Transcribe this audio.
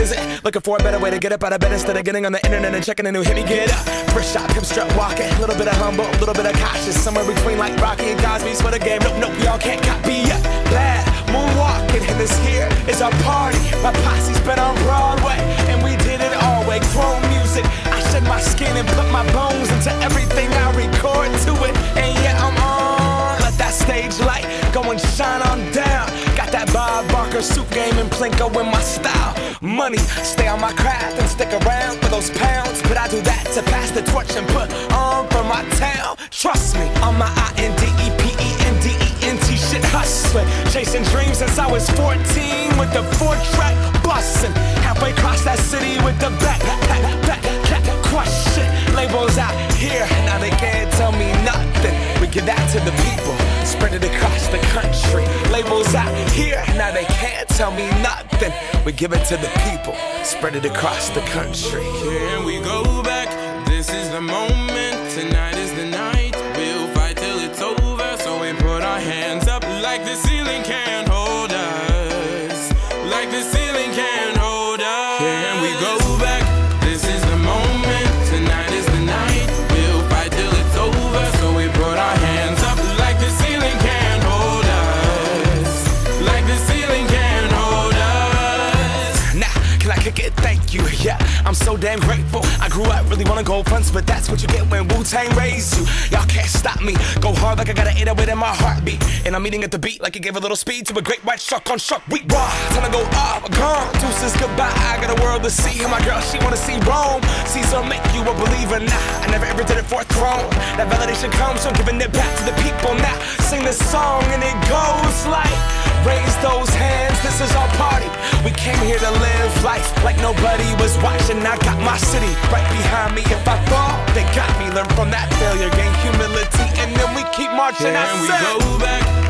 is it? Looking for a better way to get up out of bed instead of getting on the internet and checking a new hit. Me get up, first shot, come strut walking. A little bit of humble, a little bit of cautious. Somewhere between like Rocky and Cosby's for the game. Nope, nope, y'all can't copy yet. Glad moonwalking, and this here is our party. My posse's been on Broadway, and we did it all way. Grown music, I shed my skin and put my bones into everything I record to it. And yeah, I'm on. Let that stage light go and shine on down. Got that Bob Barker suit game and Plinko in my style. Money, stay on my craft and stick around for those pounds. But I do that to pass the torch and put on for my town. Trust me, on my INDEPENDENT shit hustling. Chasing dreams since I was 14 with the 4-track bustin'. Halfway across that city with the back question. Labels out here, now they can't tell me nothing. We give that to the people, spread it across the country. Labels out here, now they can't tell me nothing. We give it to the people, spread it across the country. Here we go back, this is the moment, tonight is the night. We'll fight till it's over, so we put our hands up like the ceiling can't hold us. Like the ceiling can't hold us. Here we go back, this is the moment, tonight is the night. We'll fight till it's over, so we put our hands up like the ceiling can't hold us. Like the ceiling can't hold us. Now, can I kick it? Thank you, yeah, I'm so damn grateful. I grew up really wanna go fronts, but that's what you get when Wu-Tang raised you. Y'all can't stop me, go hard like I got an 808 in my heartbeat. And I'm eating at the beat like it gave a little speed to a great white shark on Shark Week. Raw, time to go off, gone, deuces goodbye. I got a world to see, and my girl, she wanna see Rome. Caesar make you a believer, nah, I never ever did it for a throne. That validation comes from giving it back to the people. Now, sing this song and it goes like, raise those hands, this is our party. We came here to live life like nobody was watching. I got my city right behind me. If I fall, they got me. Learn from that failure, gain humility, and then we keep marching. And we go back.